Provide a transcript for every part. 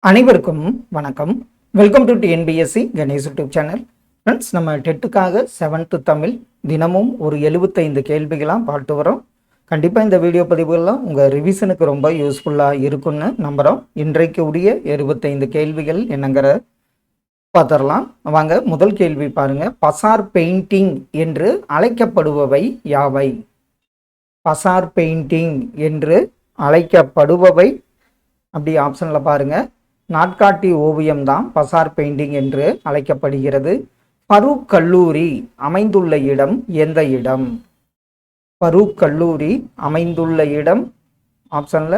அனைவருக்கும் வணக்கம். Welcome to TNPSC Ganesh YouTube channel. Friends, நம்ம டெட்டுக்காக 7th தமிழ் தினமும் ஒரு 75 கேள்விகளாக பார்த்து வரோம். கண்டிப்பாக இந்த வீடியோ பதிவுகள்லாம் உங்கள் ரிவிஷனுக்கு ரொம்ப யூஸ்ஃபுல்லாக இருக்குன்னு நம்புகிறோம். இன்றைக்கு உடைய 75 கேள்விகள் என்னங்கிற பார்த்துடலாம் வாங்க. முதல் கேள்வி பாருங்க. பசார் பெயிண்டிங் என்று அழைக்கப்படுபவை யாவை? பசார் பெயிண்டிங் என்று அழைக்கப்படுபவை அப்படி ஆப்ஷனில் பாருங்க. நாட்காட்டி ஓவியம் தான் பசார் பெயிண்டிங் என்று அழைக்கப்படுகிறது. ஃபரூக் கல்லூரி அமைந்துள்ள இடம் எந்த இடம்? ஃபரூக் கல்லூரி அமைந்துள்ள இடம் ஆப்ஷனில்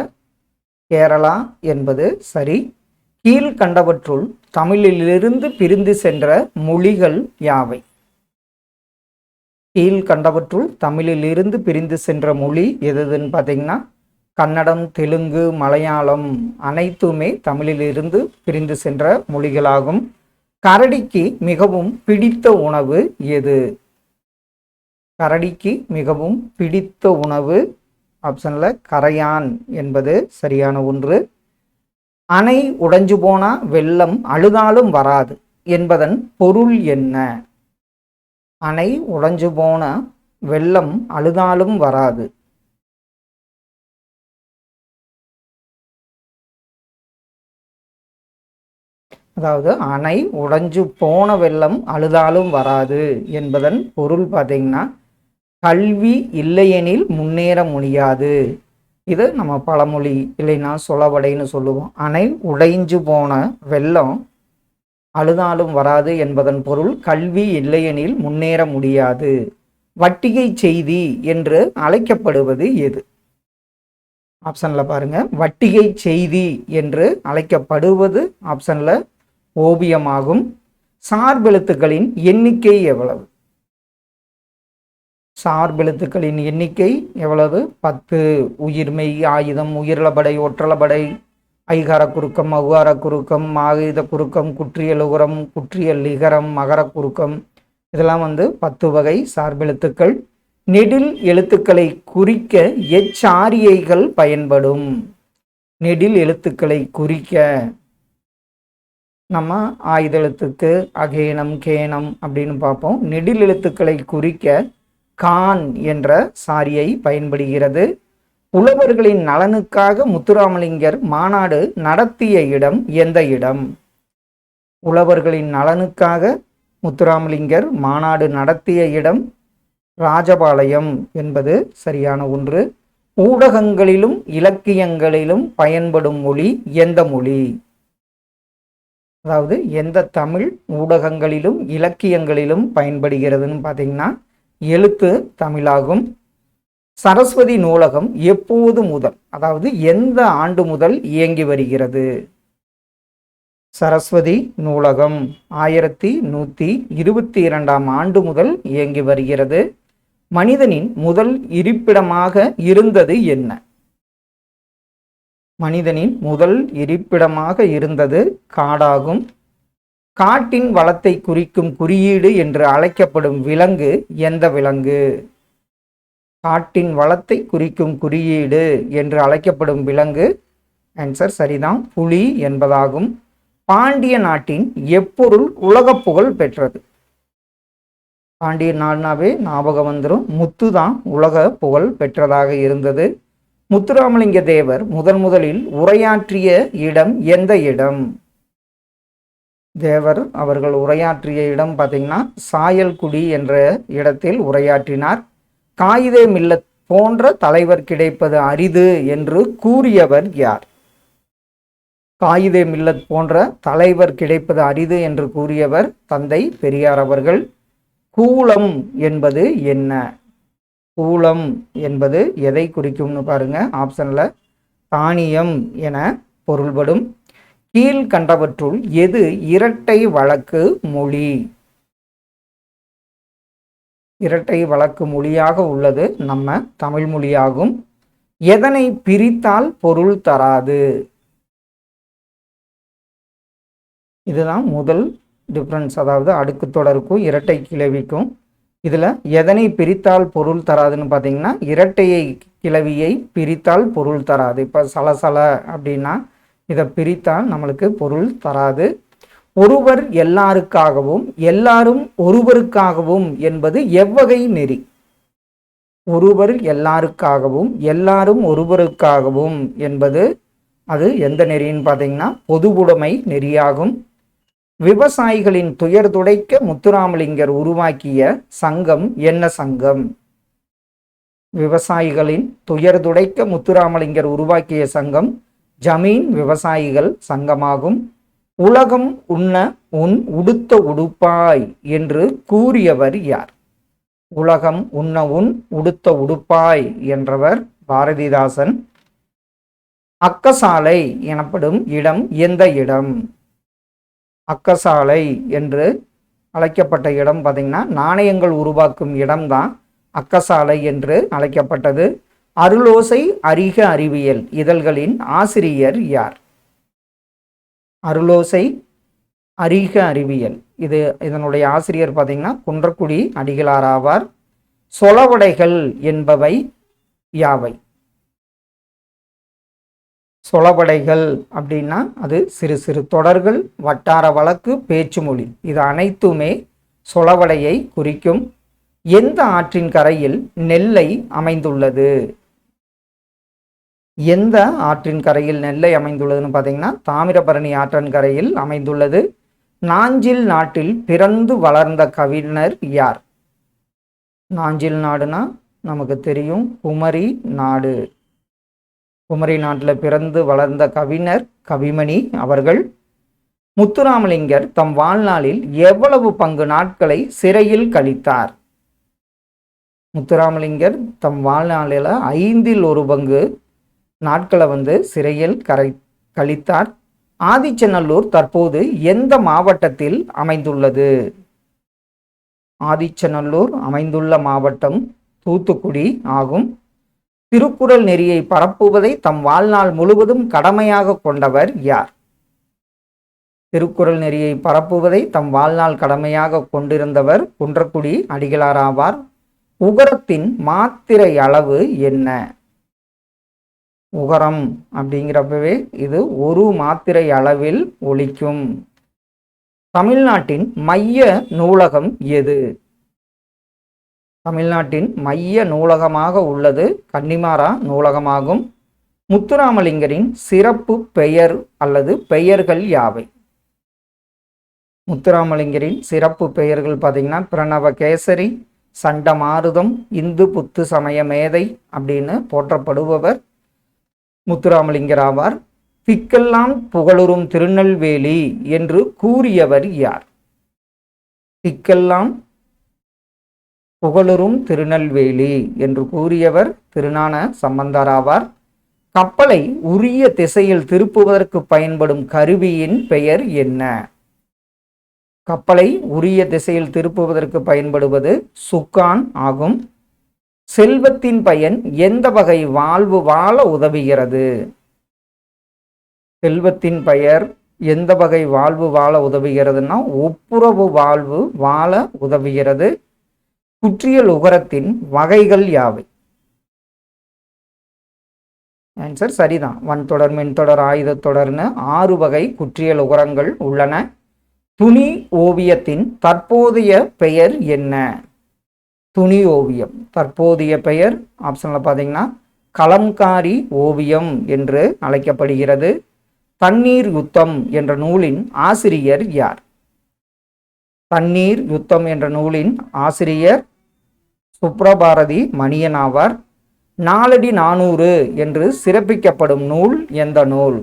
கேரளா என்பது சரி. கீழ்கண்டவற்றுள் தமிழிலிருந்து பிரிந்து சென்ற மொழிகள் யாவை? கீழ்கண்டவற்றுள் தமிழிலிருந்து பிரிந்து சென்ற மொழி எதுன்னு பார்த்தீங்கன்னா கன்னடம், தெலுங்கு, மலையாளம் அனைத்துமே தமிழிலிருந்து பிரிந்து சென்ற மொழிகளாகும். கரடிக்கு மிகவும் பிடித்த உணவு எது? கரடிக்கு மிகவும் பிடித்த உணவு ஆப்ஷனில் கரையான் என்பது சரியான ஒன்று. அணை உடைஞ்சு போனா வெள்ளம் அழுதாலும் வராது என்பதன் பொருள் என்ன? அணை உடைஞ்சு போன வெள்ளம் அழுதாலும் வராது. அதாவது அணை உடைஞ்சு போன வெள்ளம் அழுதாலும் வராது என்பதன் பொருள் பார்த்தீங்கன்னா கல்வி இல்லையெனில் முன்னேற முடியாது. இது நம்ம பழமொழி இல்லைன்னா சொலவடைன்னு சொல்லுவோம். அணை உடைஞ்சு போன வெள்ளம் அழுதாலும் வராது என்பதன் பொருள் கல்வி இல்லையெனில் முன்னேற முடியாது. வட்டிகை செய்தி என்று அழைக்கப்படுவது எது? ஆப்ஷனில் பாருங்க. வட்டிகை செய்தி என்று அழைக்கப்படுவது ஆப்ஷனில் ஓவியமாகும். சார்பெழுத்துக்களின் எண்ணிக்கை எவ்வளவு? சார்பெழுத்துக்களின் எண்ணிக்கை எவ்வளவு? 10. உயிர்மெய், ஆயுதம், உயிரிழபடை, ஒற்றளபடை, ஐகார குறுக்கம், அவ்வார குறுக்கம், ஆயுத குறுக்கம், குற்றியலுகரம், குற்றியல் லிகரம், மகர குறுக்கம், இதெல்லாம் 10 வகை சார்பெழுத்துக்கள். நெடில் எழுத்துக்களை குறிக்க எச்சாரியைகள் பயன்படும்? நெடில் எழுத்துக்களை குறிக்க நம்ம ஆயுத எழுத்துக்கு அகேனம், கேனம் அப்படின்னு பார்ப்போம். நெடில் எழுத்துக்களை குறிக்க கான் என்ற சாரியை பயன்படுகிறது. உழவர்களின் நலனுக்காக முத்துராமலிங்கர் மாநாடு நடத்திய இடம் எந்த இடம்? உழவர்களின் நலனுக்காக முத்துராமலிங்கர் மாநாடு நடத்திய இடம் ராஜபாளையம் என்பது சரியான ஒன்று. ஊடகங்களிலும் இலக்கியங்களிலும் பயன்படும் மொழி எந்த மொழி? அதாவது எந்த தமிழ் ஊடகங்களிலும் இலக்கியங்களிலும் பயன்படுகிறதுன்னு பார்த்தீங்கன்னா எழுத்து தமிழாகும். சரஸ்வதி நூலகம் எப்போது முதல், அதாவது எந்த ஆண்டு முதல் இயங்கி வருகிறது? சரஸ்வதி நூலகம் 1122ஆம் ஆண்டு முதல் இயங்கி வருகிறது. மனிதனின் முதல் இருப்பிடமாக இருந்தது என்ன? மனிதனின் முதல் இருப்பிடமாக இருந்தது காடாகும். காட்டின் வளத்தை குறிக்கும் குறியீடு என்று அழைக்கப்படும் விலங்கு எந்த விலங்கு? காட்டின் வளத்தை குறிக்கும் குறியீடு என்று அழைக்கப்படும் விலங்கு ஆன்சர் சரிதான், புலி என்பதாகும். பாண்டிய நாட்டின் எப்பொருள் உலக புகழ் பெற்றது? பாண்டிய நாடுனாவே ஞாபகம் வந்துடும், முத்து தான் உலக புகழ் பெற்றதாக இருந்தது. முத்துராமலிங்க தேவர் முதலில் உரையாற்றிய இடம் எந்த இடம்? தேவர் அவர்கள் உரையாற்றிய இடம் பார்த்தீங்கன்னா சாயல்குடி என்ற இடத்தில் உரையாற்றினார். காயிதே மில்லத் போன்ற தலைவர் கிடைப்பது அரிது என்று கூறியவர் யார்? காயிதே மில்லத் போன்ற தலைவர் கிடைப்பது அரிது என்று கூறியவர் தந்தை பெரியார் அவர்கள். கூலம் என்பது என்ன? கூலம் என்பது எதை குறிக்கும்னு பாருங்க. ஆப்ஷன்ல தானியம் என பொருள்படும். கீழ்கண்டவற்றுள் எது இரட்டை வழக்கு மொழி? இரட்டை வழக்கு மொழியாக உள்ளது நம்ம தமிழ் மொழியாகும். எதனை பிரித்தால் பொருள் தராது? இதுதான் முதல் டிஃபரன்ஸ், அதாவது அடுக்கு தொடருக்கும் இரட்டை கிளவிக்கும். இதில் எதனை பிரித்தால் பொருள் தராதுன்னு பார்த்தீங்கன்னா இரட்டையை கிளவியை பிரித்தால் பொருள் தராது. இப்போ சலசல அப்படின்னா இதை பிரித்தால் நம்மளுக்கு பொருள் தராது. ஒருவர் எல்லாருக்காகவும் எல்லாரும் ஒருவருக்காகவும் என்பது எவ்வகை நெறி? ஒருவர் எல்லாருக்காகவும் எல்லாரும் ஒருவருக்காகவும் என்பது அது எந்த நெறின்னு பார்த்தீங்கன்னா பொதுவுடைமை நெறியாகும். விவசாயிகளின் துயர் துடைக்க முத்துராமலிங்கர் உருவாக்கிய சங்கம் என்ன சங்கம்? விவசாயிகளின் துயர் துடைக்க முத்துராமலிங்கர் உருவாக்கிய சங்கம் ஜமீன் விவசாயிகள் சங்கமாகும். உலகம் உண்ண உன் உடுத்த உடுப்பாய் என்று கூறியவர் யார்? உலகம் உண்ண உன் உடுத்த உடுப்பாய் என்றவர் பாரதிதாசன். அக்கசாலை எனப்படும் இடம் எந்த இடம்? அக்கசாலை என்று அழைக்கப்பட்ட இடம் பார்த்தீங்கன்னா நாணயங்கள் உருவாக்கும் இடம்தான் அக்கசாலை என்று அழைக்கப்பட்டது. அருளோசை அறிக அறிவியல் இதழ்களின் ஆசிரியர் யார்? அருளோசை அறிக அறிவியல் இதனுடைய ஆசிரியர் பார்த்தீங்கன்னா குன்றக்குடி அடிகளார் ஆவார். சொலவடைகள் என்பவை யாவை? சொலவடைகள் அப்படின்னா அது சிறு சிறு தொடர்கள், வட்டார வழக்கு, பேச்சு மொழி, இது அனைத்துமே சொலவடையை குறிக்கும். எந்த ஆற்றின் கரையில் நெல்லை அமைந்துள்ளது? எந்த ஆற்றின் கரையில் நெல்லை அமைந்துள்ளதுன்னு பார்த்தீங்கன்னா தாமிரபரணி ஆற்றின் கரையில் அமைந்துள்ளது. நாஞ்சில் நாட்டில் பிறந்து வளர்ந்த கவிஞர் யார்? நாஞ்சில் நாடுனா நமக்கு தெரியும் குமரி நாடு. குமரி நாட்டில் பிறந்து வளர்ந்த கவிஞர் கவிமணி அவர்கள். முத்துராமலிங்கர் தம் வாழ்நாளில் எவ்வளவு பங்கு நாட்களை சிறையில் கழித்தார்? முத்துராமலிங்கர் தம் வாழ்நாளில் 1/5 நாட்களை சிறையில் கழித்தார். ஆதிச்சநல்லூர் தற்போது எந்த மாவட்டத்தில் அமைந்துள்ளது? ஆதிச்சநல்லூர் அமைந்துள்ள மாவட்டம் தூத்துக்குடி ஆகும். திருக்குறள் நெறியை பரப்புவதை தம் வாழ்நாள் முழுவதும் கடமையாக கொண்டவர் யார்? திருக்குறள் நெறியை பரப்புவதை தம் வாழ்நாள் கடமையாக கொண்டிருந்தவர் குன்றக்குடி அடிகளார் ஆவார். உகரத்தின் மாத்திரை அளவு என்ன? உகரம் அப்படிங்கிறப்பவே இது 1 மாத்திரை அளவில் ஒலிக்கும். தமிழ்நாட்டின் மைய நூலகம் எது? தமிழ்நாட்டின் மைய நூலகமாக உள்ளது கன்னிமாரா நூலகமாகும். முத்துராமலிங்கரின் சிறப்பு பெயர் அல்லது பெயர்கள் யாவை? முத்துராமலிங்கரின் சிறப்பு பெயர்கள் பார்த்தீங்கன்னா பிரணவகேசரி, சண்டமாருதம், இந்து புத்து சமய மேதை அப்படின்னு போற்றப்படுபவர் முத்துராமலிங்கர் ஆவார். திக்கெல்லாம் புகழுறும் திருநெல்வேலி என்று கூறியவர் யார்? திக்கெல்லாம் புகழுறும் திருநெல்வேலி என்று கூறியவர் திருஞான சம்பந்தர் ஆவார். கப்பலை உரிய திசையில் திருப்புவதற்கு பயன்படும் கருவியின் பெயர் என்ன? கப்பலை உரிய திசையில் திருப்புவதற்கு பயன்படுவது சுக்கான் ஆகும். செல்வத்தின் பயன் எந்த வகை வாழ்வு வாழ உதவுகிறது? செல்வத்தின் பெயர் எந்த வகை வாழ்வு வாழ உதவுகிறதுனா ஒப்புரவு வாழ்வு வாழ உதவுகிறது. குற்றியல் உகரத்தின் வகைகள் யாவை? ஆன்சர் சரிதான். வன்தொடர், மென்தொடர், ஆயுதத்தொடர்னு 6 வகை குற்றியல் உகரங்கள் உள்ளன. துணி ஓவியத்தின் தற்போதைய பெயர் என்ன? துணி ஓவியம் தற்போதைய பெயர் ஆப்ஷன்ல பார்த்தீங்கன்னா கலம்காரி ஓவியம் என்று அழைக்கப்படுகிறது. தண்ணீர் யுத்தம் என்ற நூலின் ஆசிரியர் யார்? தண்ணீர் யுத்தம் என்ற நூலின் ஆசிரியர் சுப்ரபாரதி மணியன் ஆவார். நாலடி 400 என்று சிறப்பிக்கப்படும் நூல் எந்த நூல்?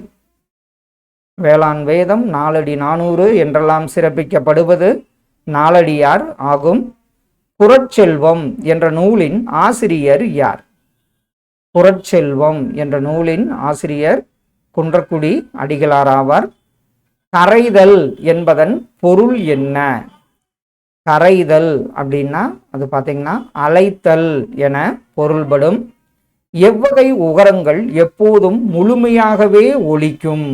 வேளாண் வேதம். நாலடி 400 என்றெல்லாம் சிறப்பிக்கப்படுவது நாலடியார் ஆகும். புறச்செல்வம் என்ற நூலின் ஆசிரியர் யார்? புறச்செல்வம் என்ற நூலின் ஆசிரியர் குன்றக்குடி அடிகளார் ஆவார். கரைதல் என்பதன் பொருள் என்ன? கரைதல் அப்படின்னா அது பார்த்தீங்கன்னா அலைத்தல் என பொருள்படும். எவ்வகை உகரங்கள் எப்போதும் முழுமையாகவே ஒலிக்கும்?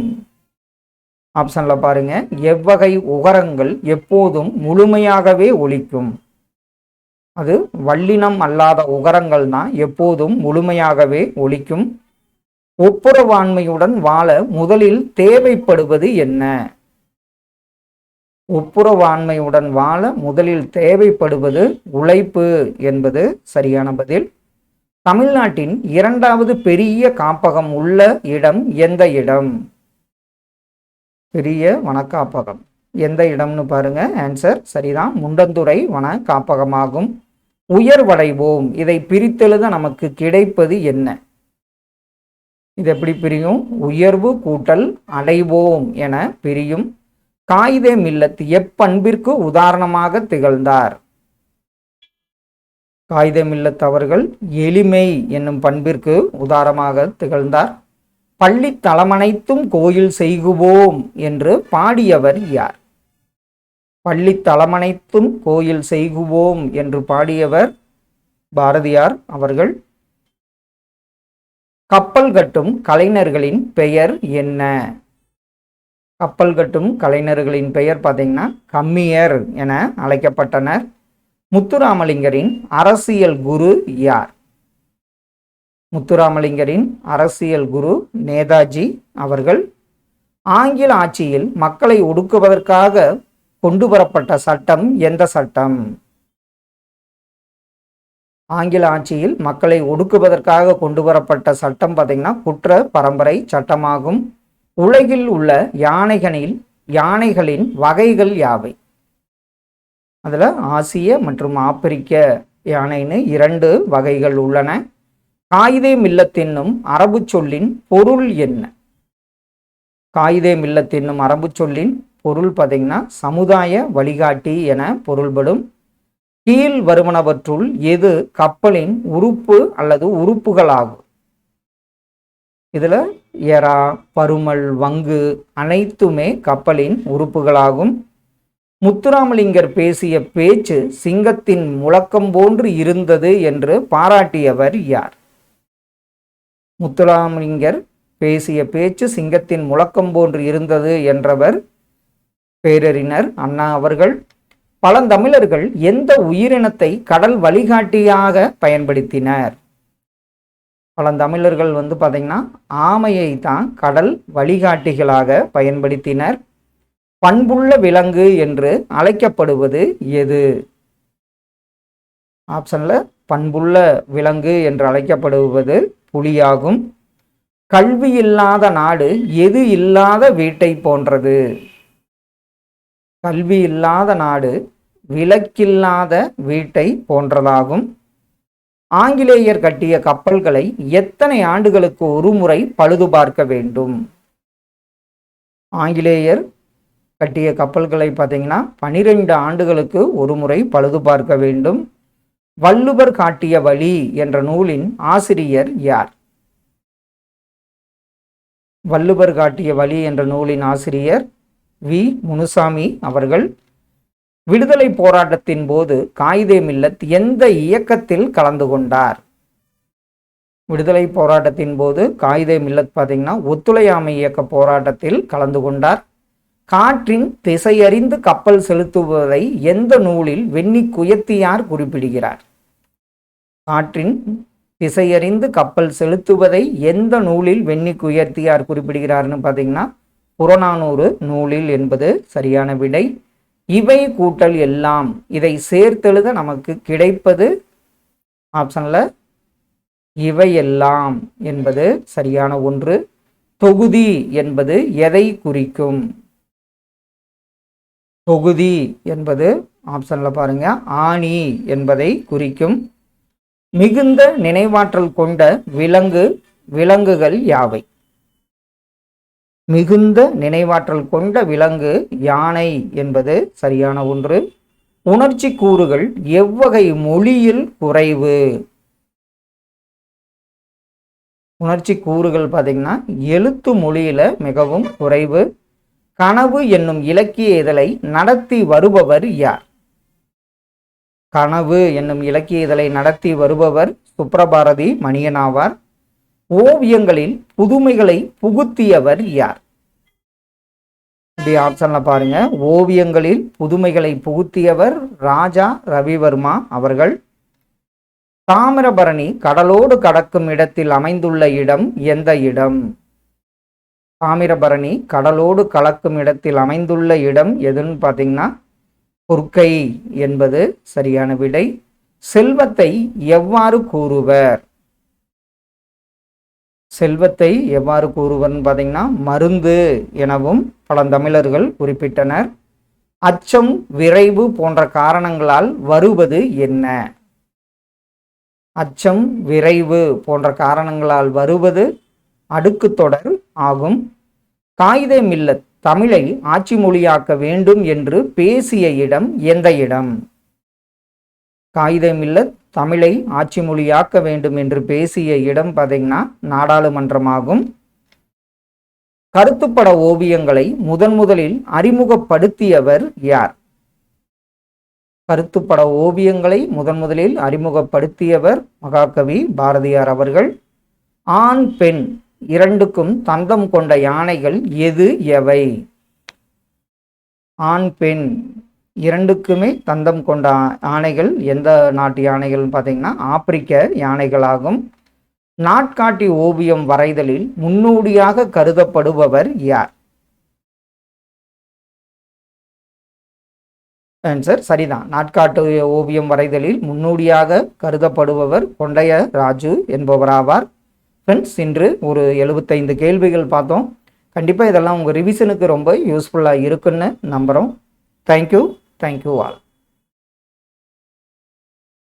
ஆப்ஷன்ல பாருங்க. எவ்வகை உகரங்கள் எப்போதும் முழுமையாகவே ஒலிக்கும்? அது வல்லினம் அல்லாத உகரங்கள் தான் எப்போதும் முழுமையாகவே ஒலிக்கும். ஒப்புரவாண்மையுடன் வாழ முதலில் தேவைப்படுவது என்ன? ஒப்புரவாண்மையுடன் வாழ முதலில் தேவைப்படுவது உழைப்பு என்பது சரியான பதில். தமிழ்நாட்டின் இரண்டாவது பெரிய காப்பகம் உள்ள இடம் எந்த இடம்? பெரிய வனக்காப்பகம் எந்த இடம்னு பாருங்க. ஆன்சர் சரிதான், முண்டந்துறை வன காப்பகமாகும். உயர்வடைவோம், இதை பிரித்தெழுத நமக்கு கிடைப்பது என்ன? இது எப்படி பிரியும்? உயர்வு கூட்டல் அடைவோம் என பிரியும். காயிதே மில்லத் எப்பண்பிற்கு உதாரணமாக திகழ்ந்தார்? காயிதே மில்லத் அவர்கள் எளிமை என்னும் பண்பிற்கு உதாரணமாக திகழ்ந்தார். பள்ளி தலமனைத்தும் கோயில் செய்குவோம் என்று பாடியவர் யார்? பள்ளி தலமனைத்தும் கோயில் செய்குவோம் என்று பாடியவர் பாரதியார் அவர்கள். கப்பல் கட்டும் கலைஞர்களின் பெயர் என்ன? கப்பல் கட்டும் கலைஞர்களின் பெயர் பார்த்தீங்கன்னா கம்மியர் என அழைக்கப்பட்டனர். முத்துராமலிங்கரின் அரசியல் குரு யார்? முத்துராமலிங்கரின் அரசியல் குரு நேதாஜி அவர்கள். ஆங்கில ஆட்சியில் மக்களை ஒடுக்குவதற்காக கொண்டு வரப்பட்ட சட்டம் எந்த சட்டம்? ஆங்கில ஆட்சியில் மக்களை ஒடுக்குவதற்காக கொண்டு வரப்பட்ட சட்டம் பார்த்தீங்கன்னா குற்ற பரம்பரை சட்டமாகும். உலகில் உள்ள யானைகளின் வகைகள் யாவை? அதில் ஆசிய மற்றும் ஆப்பிரிக்க யானைன்னு 2 வகைகள் உள்ளன. காயிதே மில்லத் என்னும் அரபு சொல்லின் பொருள் என்ன? காயிதே மில்லத் என்னும் அரபு சொல்லின் பொருள் பார்த்தீங்கன்னா சமுதாய வழிகாட்டி என பொருள்படும். கீழ் வருவனவற்றுள் எது கப்பலின் உறுப்பு அல்லது உறுப்புகளாகும்? இதுல எறா, பருமல், வங்கு அனைத்துமே கப்பலின் உறுப்புகளாகும். முத்துராமலிங்கர் பேசிய பேச்சு சிங்கத்தின் முழக்கம் போன்று இருந்தது என்று பாராட்டியவர் யார்? முத்துராமலிங்கர் பேசிய பேச்சு சிங்கத்தின் முழக்கம் போன்று இருந்தது என்றவர் பேரறிஞர் அண்ணா அவர்கள். பழந்தமிழர்கள் எந்த உயிரினத்தை கடல் வழிகாட்டியாக பயன்படுத்தினர்? பழந்தமிழர்கள் பார்த்தீங்கன்னா ஆமையை தான் கடல் வழிகாட்டிகளாக பயன்படுத்தினர். பண்புள்ள விலங்கு என்று அழைக்கப்படுவது எது? ஆப்ஷன்ல பண்புள்ள விலங்கு என்று அழைக்கப்படுவது புலியாகும். கல்வி இல்லாத நாடு எது இல்லாத வீட்டை போன்றது? கல்வி இல்லாத நாடு விளக்கில்லாத வீட்டை போன்றதாகும். ஆங்கிலேயர் கட்டிய கப்பல்களை எத்தனை ஆண்டுகளுக்கு ஒரு முறை பழுது பார்க்க வேண்டும்? ஆங்கிலேயர் கட்டிய கப்பல்களை பார்த்தீங்கன்னா 12 ஆண்டுகளுக்கு ஒரு முறை பழுது பார்க்க வேண்டும். வள்ளுவர் காட்டிய வழி என்ற நூலின் ஆசிரியர் யார்? வள்ளுவர் காட்டிய வழி என்ற நூலின் ஆசிரியர் வி. முனுசாமி அவர்கள். விடுதலை போராட்டத்தின் போது காயிதே மில்லத் எந்த இயக்கத்தில் கலந்து கொண்டார்? விடுதலை போராட்டத்தின் போது காயிதே மில்லத் பார்த்தீங்கன்னா ஒத்துழையாமை இயக்க போராட்டத்தில் கலந்து கொண்டார். காற்றின் திசையறிந்து கப்பல் செலுத்துவதை எந்த நூலில் வெண்ணி குயத்தியார் குறிப்பிடுகிறார்? காற்றின் திசையறிந்து கப்பல் செலுத்துவதை எந்த நூலில் வெண்ணி குயத்தியார் குறிப்பிடுகிறார்னு பார்த்தீங்கன்னா புறநானூறு நூலில் என்பது சரியான விடை. இவை கூட்டல் எல்லாம், இதை சேர்த்தெழுத நமக்கு கிடைப்பது ஆப்ஷன்ல இவையெல்லாம் என்பது சரியான ஒன்று. தொகுதி என்பது எதை குறிக்கும்? தொகுதி என்பது ஆப்ஷன்ல பாருங்க ஆணி என்பதை குறிக்கும். மிகுந்த நினைவாற்றல் கொண்ட விலங்குகள் யாவை? மிகுந்த நினைவாற்றல் கொண்ட விலங்கு யானை என்பது சரியான ஒன்று. உணர்ச்சி கூறுகள் எவ்வகை மொழியில் குறைவு? உணர்ச்சி கூறுகள் பார்த்தீங்கன்னா எழுத்து மொழியில மிகவும் குறைவு. கனவு என்னும் இலக்கிய இதழை நடத்தி வருபவர் யார்? கனவு என்னும் இலக்கிய இதழை நடத்தி வருபவர் சுப்ரபாரதி மணியன் ஆவார். ஓவியங்களில் புதுமைகளை புகுத்தியவர் யார்? இப்படி ஆப்ஷன்ல பாருங்க. ஓவியங்களில் புதுமைகளை புகுத்தியவர் ராஜா ரவிவர்மா அவர்கள். தாமிரபரணி கடலோடு கடக்கும் இடத்தில் அமைந்துள்ள இடம் எந்த இடம்? தாமிரபரணி கடலோடு கலக்கும் இடத்தில் அமைந்துள்ள இடம் எதுன்னு பார்த்தீங்கன்னா கொர்க்கை என்பது சரியான விடை. செல்வத்தை எவ்வாறு கூறுவர்? செல்வத்தை எவ்வாறு கூறுவர்னு பார்த்தீங்கன்னா மருந்து எனவும் பழந்தமிழர்கள் குறிப்பிட்டனர். அச்சம், விரைவு போன்ற காரணங்களால் வருவது என்ன? அச்சம், விரைவு போன்ற காரணங்களால் வருவது அடுக்கு தொடர் ஆகும். காயிதே மில்லத் தமிழை ஆட்சி மொழியாக்க வேண்டும் என்று பேசிய இடம் எந்த இடம்? காயிதே மில்லத் தமிழை ஆட்சி மொழியாக்க வேண்டும் என்று பேசிய இடம் பார்த்தீங்கன்னா நாடாளுமன்றமாகும். கருத்துப்பட ஓவியங்களை முதலில் அறிமுகப்படுத்தியவர் யார்? கருத்துப்பட ஓவியங்களை முதலில் அறிமுகப்படுத்தியவர் மகாகவி பாரதியார் அவர்கள். ஆண் பெண் இரண்டுக்கும் தந்தம் கொண்ட யானைகள் எது எவை? ஆண் பெண் இரண்டுக்குமே தந்தம் கொண்ட யானைகள் எந்த நாட்டு யானைகள் பார்த்தீங்கன்னா ஆப்பிரிக்க யானைகளாகும். நாட்காட்டி ஓவியம் வரைதலில் முன்னோடியாக கருதப்படுபவர் யார்? ஆன்சர் சரிதான். நாட்காட்டு ஓவியம் வரைதலில் முன்னோடியாக கருதப்படுபவர் கொண்டைய ராஜு என்பவராவார். ஃப்ரெண்ட்ஸ், இன்று ஒரு 75 கேள்விகள் பார்த்தோம். கண்டிப்பாக இதெல்லாம் உங்கள் ரிவிஷனுக்கு ரொம்ப யூஸ்ஃபுல்லாக இருக்குன்னு நம்புகிறோம். Thank you all.